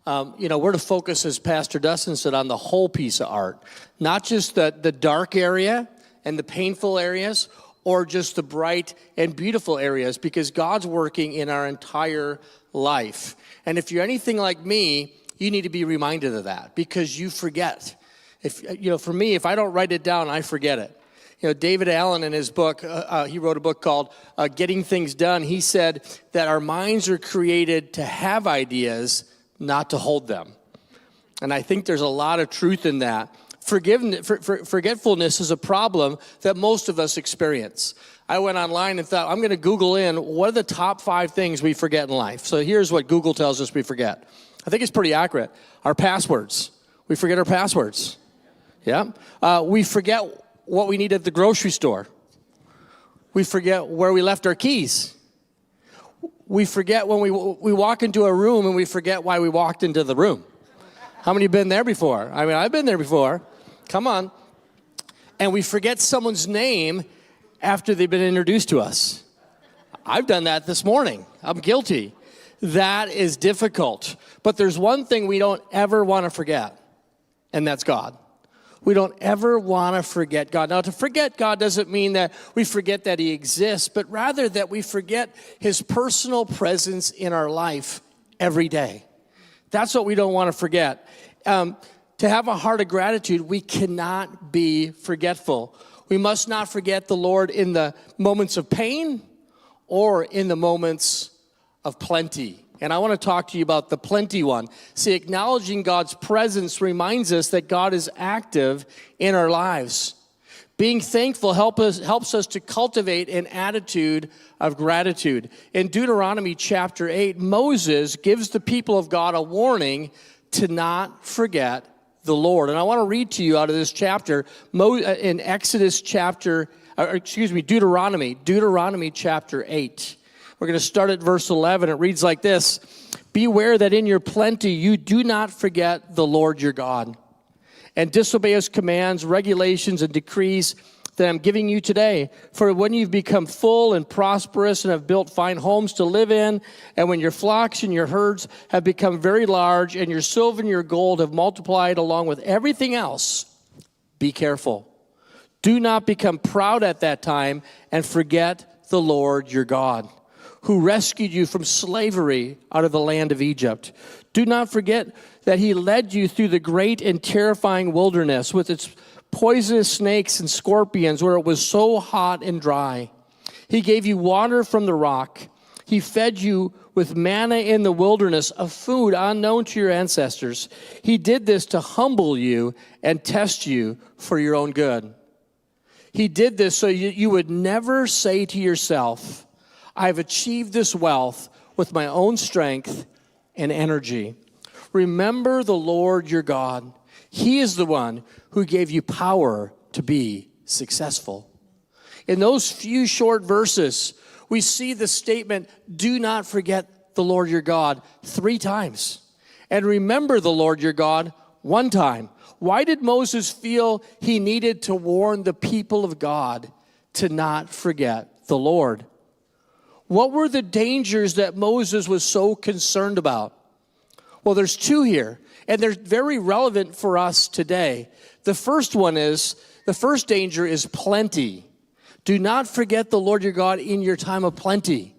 We're to focus, as Pastor Dustin said, on the whole piece of art, not just the dark area and the painful areas, or just the bright and beautiful areas, because God's working in our entire life. And if you're anything like me, you need to be reminded of that, because you forget. For me, if I don't write it down, I forget it. David Allen, in his book, he wrote a book called Getting Things Done. He said that our minds are created to have ideas, not to hold them. And I think there's a lot of truth in that. Forgetfulness is a problem that most of us experience. I went online and thought, I'm going to Google in, what are the top 5 things we forget in life? So here's what Google tells us we forget. I think it's pretty accurate. Our passwords. We forget our passwords. Yeah. We forget what we need at the grocery store. We forget where we left our keys. We forget when we walk into a room and we forget why we walked into the room. How many have been there before? I mean, I've been there before. Come on. And we forget someone's name after they've been introduced to us. I've done that this morning. I'm guilty. That is difficult. But there's one thing we don't ever want to forget, and that's God. We don't ever want to forget God. Now, to forget God doesn't mean that we forget that He exists, but rather that we forget His personal presence in our life every day. That's what we don't want to forget. To have a heart of gratitude, we cannot be forgetful. We must not forget the Lord in the moments of pain or in the moments of plenty. And I want to talk to you about the plenty one. See, acknowledging God's presence reminds us that God is active in our lives. Being thankful helps us to cultivate an attitude of gratitude. In Deuteronomy chapter 8, Moses gives the people of God a warning to not forget the Lord. And I want to read to you out of this chapter in Deuteronomy chapter 8. We're going to start at verse 11. It reads like this: "Beware that in your plenty you do not forget the Lord your God, and disobey His commands, regulations, and decrees that I'm giving you today. For when you've become full and prosperous and have built fine homes to live in, and when your flocks and your herds have become very large, and your silver and your gold have multiplied along with everything else, be careful. Do not become proud at that time and forget the Lord your God, who rescued you from slavery out of the land of Egypt. Do not forget that He led you through the great and terrifying wilderness with its poisonous snakes and scorpions, where it was so hot and dry. He gave you water from the rock. He fed you with manna in the wilderness, a food unknown to your ancestors. He did this to humble you and test you for your own good. He did this so you would never say to yourself, I've achieved this wealth with my own strength and energy. Remember the Lord your God. He is the one who gave you power to be successful." In those few short verses, we see the statement, do not forget the Lord your God, 3 times. And remember the Lord your God 1 time. Why did Moses feel he needed to warn the people of God to not forget the Lord? What were the dangers that Moses was so concerned about? Well, there's 2 here, and they're very relevant for us today. The first danger is plenty. Do not forget the Lord your God in your time of plenty.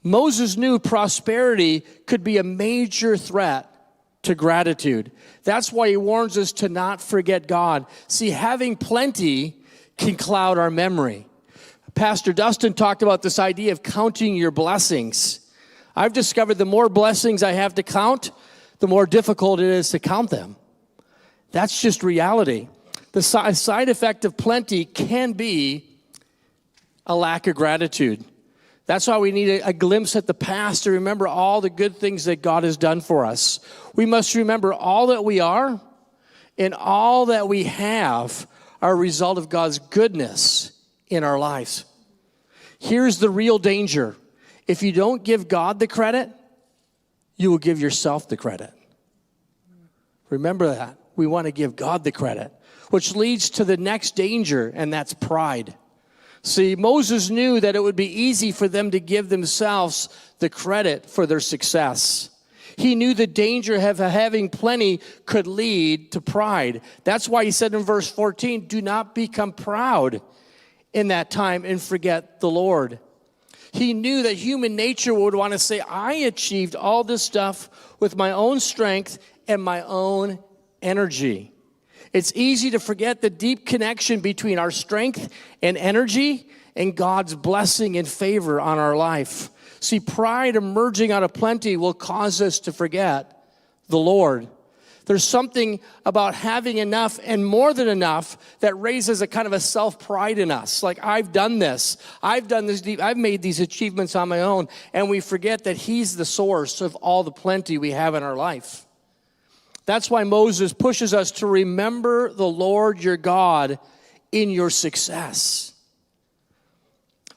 Moses knew prosperity could be a major threat to gratitude. That's why he warns us to not forget God. See, having plenty can cloud our memory. Pastor Dustin talked about this idea of counting your blessings. I've discovered the more blessings I have to count, the more difficult it is to count them. That's just reality. The side effect of plenty can be a lack of gratitude. That's why we need a glimpse at the past to remember all the good things that God has done for us. We must remember all that we are and all that we have are a result of God's goodness in our lives. Here's the real danger. If you don't give God the credit, you will give yourself the credit. Remember that. We want to give God the credit, which leads to the next danger, and that's pride. See, Moses knew that it would be easy for them to give themselves the credit for their success. He knew the danger of having plenty could lead to pride. That's why he said in verse 14, do not become proud in that time and forget the Lord. He knew that human nature would want to say, I achieved all this stuff with my own strength and my own energy. It's easy to forget the deep connection between our strength and energy and God's blessing and favor on our life. See, pride emerging out of plenty will cause us to forget the Lord. There's something about having enough and more than enough that raises a kind of a self-pride in us. Like, I've done this. I've made these achievements on my own. And we forget that he's the source of all the plenty we have in our life. That's why Moses pushes us to remember the Lord your God in your success.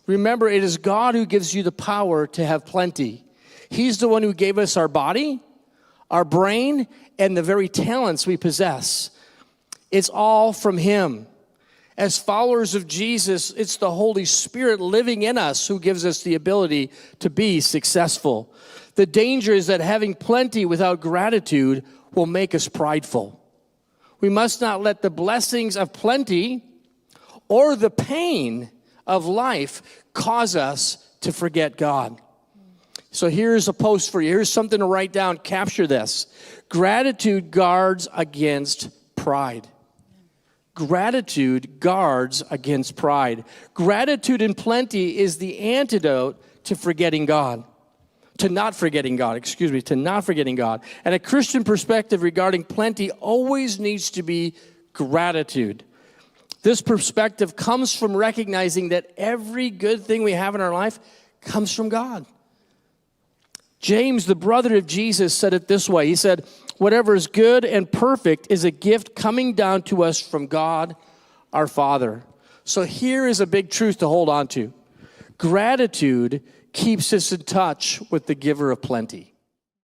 Remember, it is God who gives you the power to have plenty. He's the one who gave us our body, our brain, and the very talents we possess. It's all from him. As followers of Jesus, it's the Holy Spirit living in us who gives us the ability to be successful. The danger is that having plenty without gratitude will make us prideful. We must not let the blessings of plenty or the pain of life cause us to forget God. So here's a post for you. Here's something to write down. Capture this. Gratitude guards against pride. Gratitude guards against pride. Gratitude in plenty is the antidote to forgetting God. To not forgetting God. And a Christian perspective regarding plenty always needs to be gratitude. This perspective comes from recognizing that every good thing we have in our life comes from God. James, the brother of Jesus, said it this way. He said, whatever is good and perfect is a gift coming down to us from God, our Father. So here is a big truth to hold on to. Gratitude keeps us in touch with the giver of plenty.